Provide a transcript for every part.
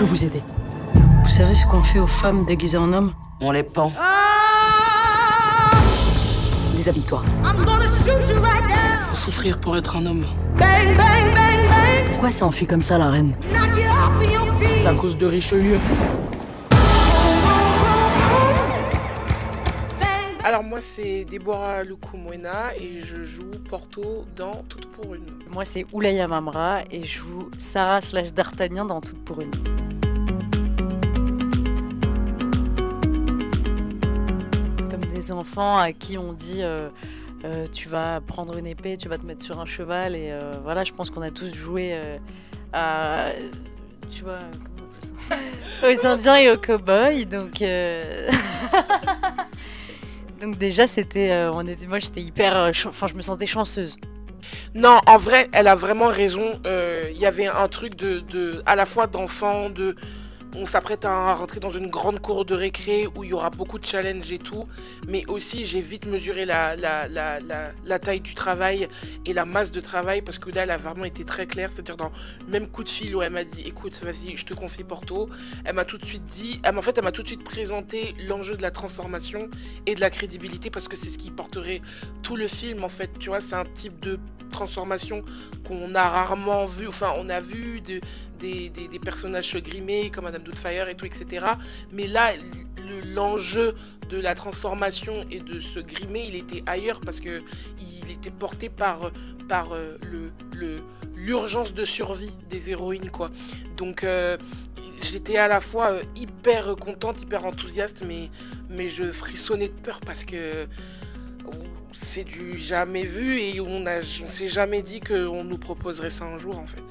peux vous aider. Vous savez ce qu'on fait aux femmes déguisées en hommes? On les pend. Déshabille-toi. Faut souffrir pour être un homme. Pourquoi ça enfuit comme ça, la reine? C'est à cause de Richelieu. Alors moi c'est Deborah Lukumwena et je joue Porto dans Toutes pour une. Moi c'est Oulaya Mamra et je joue Sarah / D'Artagnan dans Toutes pour une. Comme des enfants à qui on dit tu vas prendre une épée, tu vas te mettre sur un cheval et voilà, je pense qu'on a tous joué à, tu vois, aux Indiens et aux cow-boys, donc donc déjà c'était, moi j'étais hyper, enfin je me sentais chanceuse. Non, en vrai, elle a vraiment raison. Il y avait un truc à la fois d'enfant, on s'apprête à rentrer dans une grande cour de récré où il y aura beaucoup de challenges et tout, mais aussi j'ai vite mesuré la taille du travail et la masse de travail parce que là elle a vraiment été très claire, c'est-à-dire dans le même coup de fil où elle m'a dit écoute vas-y je te confie Porto, elle m'a tout de suite dit, elle m'a tout de suite présenté l'enjeu de la transformation et de la crédibilité parce que c'est ce qui porterait tout le film en fait, tu vois, c'est un type de transformation qu'on a rarement vu, enfin on a vu des personnages se grimer comme Madame Doubtfire et tout, etc. Mais là, l'enjeu de la transformation et de se grimer, il était ailleurs parce que il était porté par l'urgence de survie des héroïnes, quoi. Donc j'étais à la fois hyper contente, hyper enthousiaste, mais je frissonnais de peur parce que c'est du jamais vu et on s'est jamais dit qu'on nous proposerait ça un jour en fait.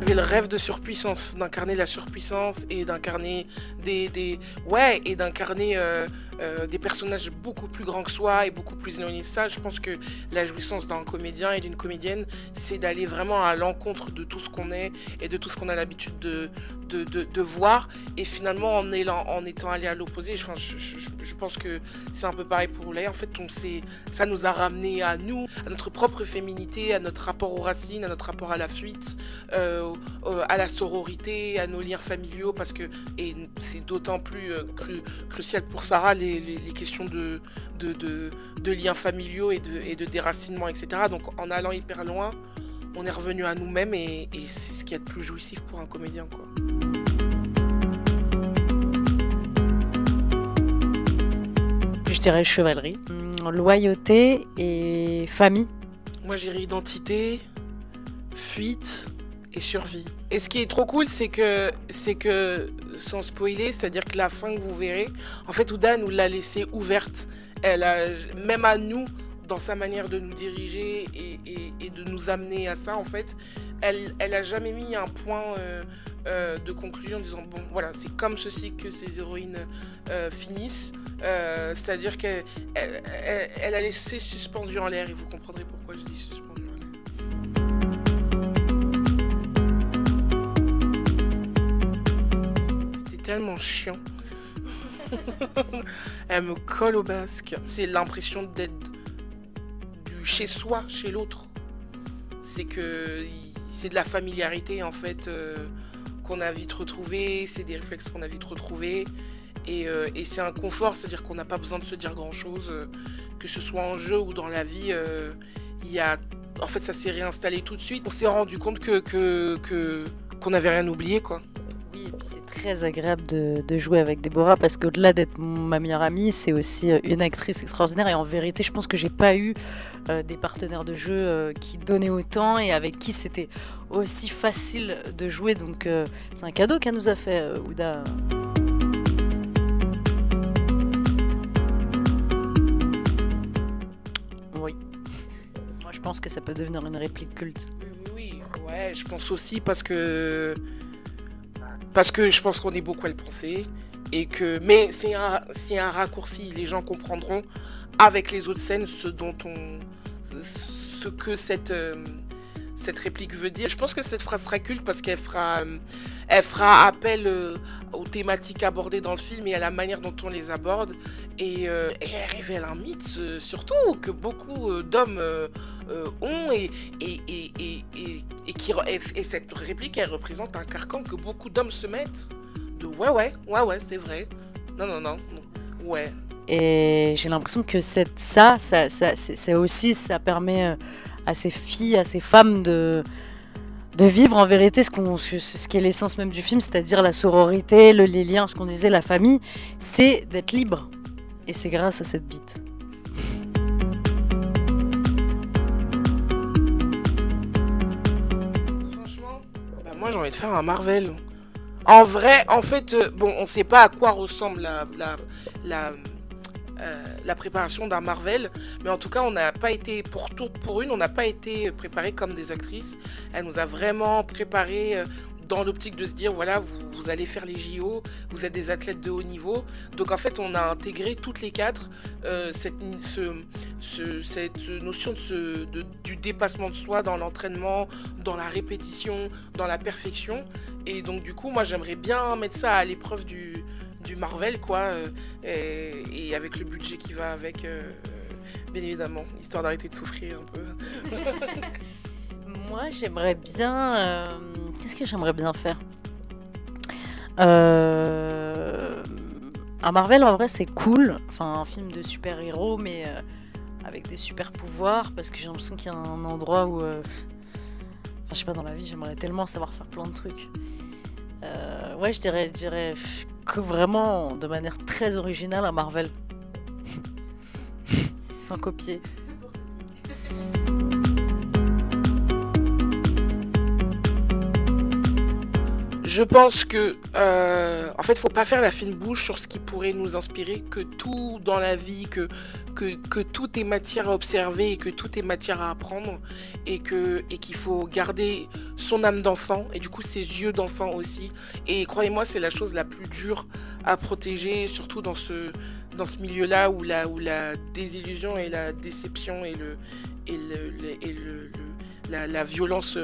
J'avais le rêve de surpuissance, d'incarner la surpuissance et d'incarner des personnages beaucoup plus grands que soi et beaucoup plus éloignés de ça. Je pense que la jouissance d'un comédien et d'une comédienne, c'est d'aller vraiment à l'encontre de tout ce qu'on est et de tout ce qu'on a l'habitude de voir. Et finalement, en étant allé à l'opposé, je pense que c'est un peu pareil pour Oulaya. En fait, ça nous a ramené à nous, à notre propre féminité, à notre rapport aux racines, à notre rapport à la fuite, à la sororité, à nos liens familiaux, parce que, et c'est d'autant plus crucial pour Sarah, les questions de liens familiaux et de déracinement, etc. Donc en allant hyper loin, on est revenu à nous-mêmes et c'est ce qu'il y a de plus jouissif pour un comédien, quoi. Je dirais chevalerie, loyauté et famille. Moi j'irais identité, fuite et survie. Et ce qui est trop cool, c'est que sans spoiler, c'est-à-dire que la fin que vous verrez, en fait Ouda nous l'a laissée ouverte. Même à nous, dans sa manière de nous diriger et de nous amener à ça, en fait, elle a jamais mis un point de conclusion en disant bon voilà, c'est comme ceci que ces héroïnes finissent. C'est-à-dire qu'elle a laissé suspendu en l'air et vous comprendrez pourquoi je dis suspendu. Tellement chiant. Elle me colle au basque. C'est l'impression d'être du chez soi, chez l'autre. C'est de la familiarité en fait qu'on a vite retrouvé, c'est des réflexes qu'on a vite retrouvés et c'est un confort, c'est-à-dire qu'on n'a pas besoin de se dire grand chose, que ce soit en jeu ou dans la vie. En fait ça s'est réinstallé tout de suite. On s'est rendu compte qu'on n'avait rien oublié, quoi. Oui, et puis c'est très agréable de jouer avec Deborah parce qu'au-delà d'être ma meilleure amie, c'est aussi une actrice extraordinaire et en vérité, je pense que j'ai pas eu des partenaires de jeu qui donnaient autant et avec qui c'était aussi facile de jouer. Donc c'est un cadeau qu'elle nous a fait, Ouda. Oui. Moi, je pense que ça peut devenir une réplique culte. Oui, ouais, je pense aussi parce que je pense qu'on est beaucoup à le penser mais c'est un raccourci, les gens comprendront avec les autres scènes ce que cette réplique veut dire. Je pense que cette phrase sera culte parce elle fera appel aux thématiques abordées dans le film et à la manière dont on les aborde. Et elle révèle un mythe, surtout, que beaucoup d'hommes ont. Et cette réplique, elle représente un carcan que beaucoup d'hommes se mettent. De ouais, c'est vrai. Non, ouais. Et j'ai l'impression que ça aussi, ça permet à ces filles, à ces femmes de vivre en vérité ce qui est l'essence même du film, c'est-à-dire la sororité, les liens, ce qu'on disait, la famille, c'est d'être libre. Et c'est grâce à cette bite. Franchement, moi j'ai envie de faire un Marvel. En vrai, en fait, bon, on sait pas à quoi ressemble la préparation d'un Marvel, mais en tout cas on n'a pas été on n'a pas été préparé comme des actrices. Elle nous a vraiment préparé dans l'optique de se dire voilà, vous allez faire les JO, vous êtes des athlètes de haut niveau. Donc en fait on a intégré toutes les quatre cette notion du dépassement de soi dans l'entraînement, dans la répétition, dans la perfection. Et donc du coup moi j'aimerais bien mettre ça à l'épreuve du Marvel, quoi, et avec le budget qui va avec, bien évidemment, histoire d'arrêter de souffrir un peu. Moi, j'aimerais bien... Qu'est-ce que j'aimerais bien faire? Un Marvel, en vrai, c'est cool. Enfin, un film de super-héros, mais avec des super-pouvoirs, parce que j'ai l'impression qu'il y a un endroit où... Enfin, je sais pas, dans la vie, j'aimerais tellement savoir faire plein de trucs. Ouais, je dirais que vraiment, de manière très originale, un Marvel. Sans copier. Je pense que, en fait, faut pas faire la fine bouche sur ce qui pourrait nous inspirer, que tout dans la vie, que tout est matière à observer et que tout est matière à apprendre, et qu'il faut garder son âme d'enfant et du coup ses yeux d'enfant aussi. Et croyez-moi, c'est la chose la plus dure à protéger, surtout dans ce milieu-là où la désillusion et la déception et la violence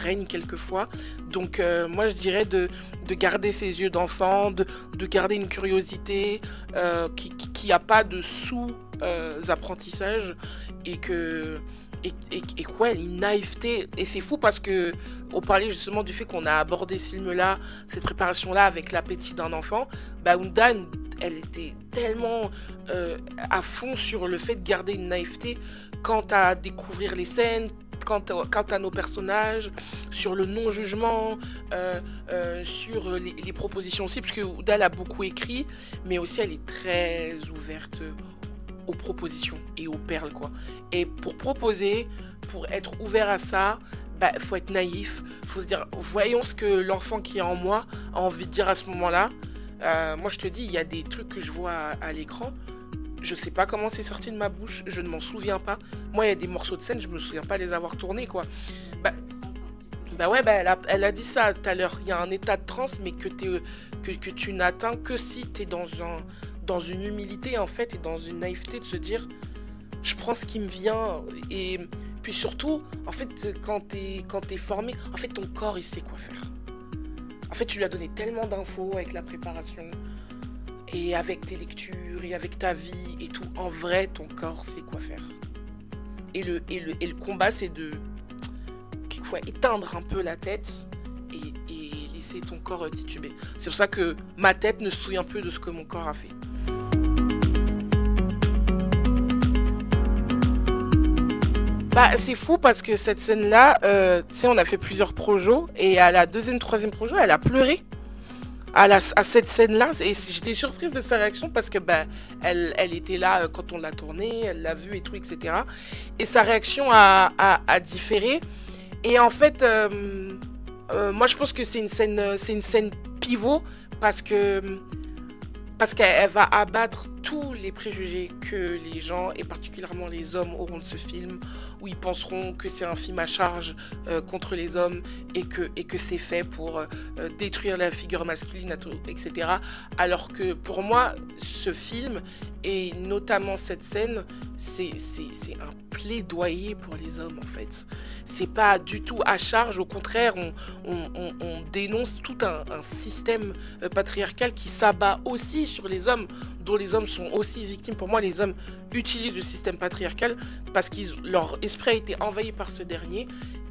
règne quelquefois. Donc moi je dirais de garder ses yeux d'enfant, de garder une curiosité qui a pas de sous-apprentissage et quoi, une naïveté. Et c'est fou parce que on parlait justement du fait qu'on a abordé ce film-là, cette préparation-là avec l'appétit d'un enfant. Ounda, elle était tellement à fond sur le fait de garder une naïveté quant à découvrir les scènes, quant à nos personnages, sur le non-jugement, sur les propositions aussi, parce que Ounda a beaucoup écrit, mais aussi elle est très ouverte aux propositions et aux perles, quoi. Et pour proposer, pour être ouvert à ça, faut être naïf, faut se dire, voyons ce que l'enfant qui est en moi a envie de dire à ce moment-là. Moi je te dis, il y a des trucs que je vois à l'écran, je sais pas comment c'est sorti de ma bouche, je ne m'en souviens pas. Moi il y a des morceaux de scène, je me souviens pas les avoir tournés, quoi. Elle a dit ça tout à l'heure, il y a un état de transe, mais que tu n'atteins que si tu es dans une humilité en fait et dans une naïveté de se dire je prends ce qui me vient. Et puis surtout en fait quand t'es formé, en fait ton corps il sait quoi faire. En fait tu lui as donné tellement d'infos avec la préparation et avec tes lectures et avec ta vie et tout. En vrai ton corps sait quoi faire. Et le combat c'est de quelquefois éteindre un peu la tête et laisser ton corps tituber. C'est pour ça que ma tête ne se souvient plus de ce que mon corps a fait. C'est fou parce que cette scène-là, tu sais, on a fait plusieurs projets et à la deuxième, troisième projet, elle a pleuré à cette scène-là. Et j'étais surprise de sa réaction parce que elle était là quand on l'a tournée, elle l'a vue et tout, etc. Et sa réaction a différé. Et en fait, moi je pense que c'est une scène pivot parce qu'elle va abattre tous les préjugés que les gens, et particulièrement les hommes, auront de ce film, où ils penseront que c'est un film à charge contre les hommes et que c'est fait pour détruire la figure masculine, etc. Alors que pour moi, ce film, et notamment cette scène, c'est un plaidoyer pour les hommes en fait. C'est pas du tout à charge, au contraire, on dénonce tout un système patriarcal qui s'abat aussi sur les hommes, dont les hommes sont aussi victimes. Pour moi, les hommes utilisent le système patriarcal parce que leur esprit a été envahi par ce dernier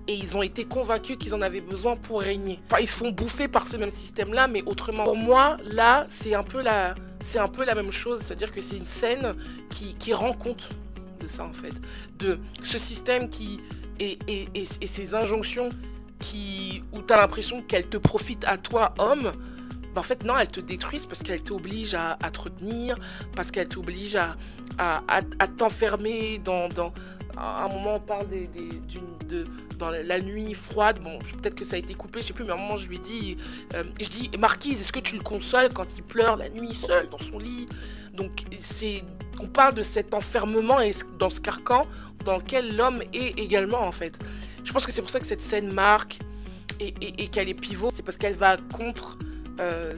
et ils ont été convaincus qu'ils en avaient besoin pour régner. Enfin, ils se font bouffer par ce même système-là, mais autrement. Pour moi, là, c'est un peu la même chose, c'est-à-dire que c'est une scène qui rend compte de ça, en fait. De ce système et ces injonctions où tu as l'impression qu'elles te profitent à toi, homme. Ben en fait, non, elles te détruisent parce qu'elles t'obligent à te retenir, parce qu'elles t'obligent à t'enfermer dans... À un moment, on parle dans la nuit froide. Bon, peut-être que ça a été coupé, je sais plus, mais à un moment, je lui dis... je dis, Marquise, est-ce que tu le consoles quand il pleure la nuit seul dans son lit? Donc, on parle de cet enfermement et dans ce carcan dans lequel l'homme est également, en fait. Je pense que c'est pour ça que cette scène marque et qu'elle est pivot. C'est parce qu'elle va contre...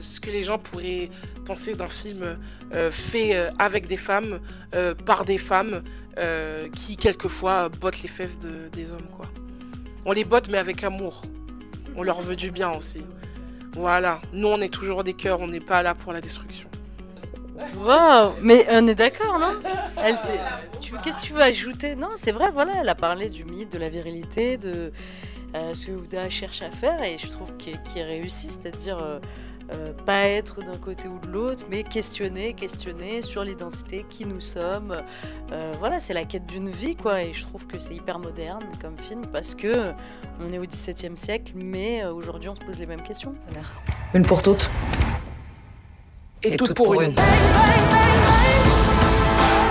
ce que les gens pourraient penser d'un film fait avec des femmes, par des femmes qui quelquefois bottent les fesses des hommes, quoi. On les botte mais avec amour. On leur veut du bien aussi. Voilà. Nous on est toujours des cœurs, on n'est pas là pour la destruction. Waouh, mais on est d'accord, non? Qu'est-ce que tu veux ajouter? Non, c'est vrai, voilà, elle a parlé du mythe, de la virilité, de ce que Ouda cherche à faire, et je trouve qu'il réussit, c'est-à-dire pas être d'un côté ou de l'autre, mais questionner sur l'identité, qui nous sommes. Voilà, c'est la quête d'une vie, quoi, et je trouve que c'est hyper moderne comme film, parce que on est au XVIIe siècle, mais aujourd'hui on se pose les mêmes questions. Ça a l'air. Une pour toutes. Et toutes pour une.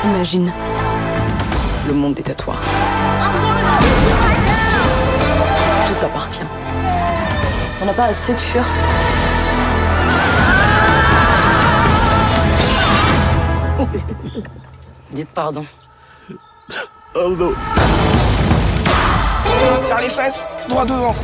Imagine, le monde est à toi. Tout t'appartient. On n'a pas assez de fuir. Dites pardon. Serre les fesses, droit devant.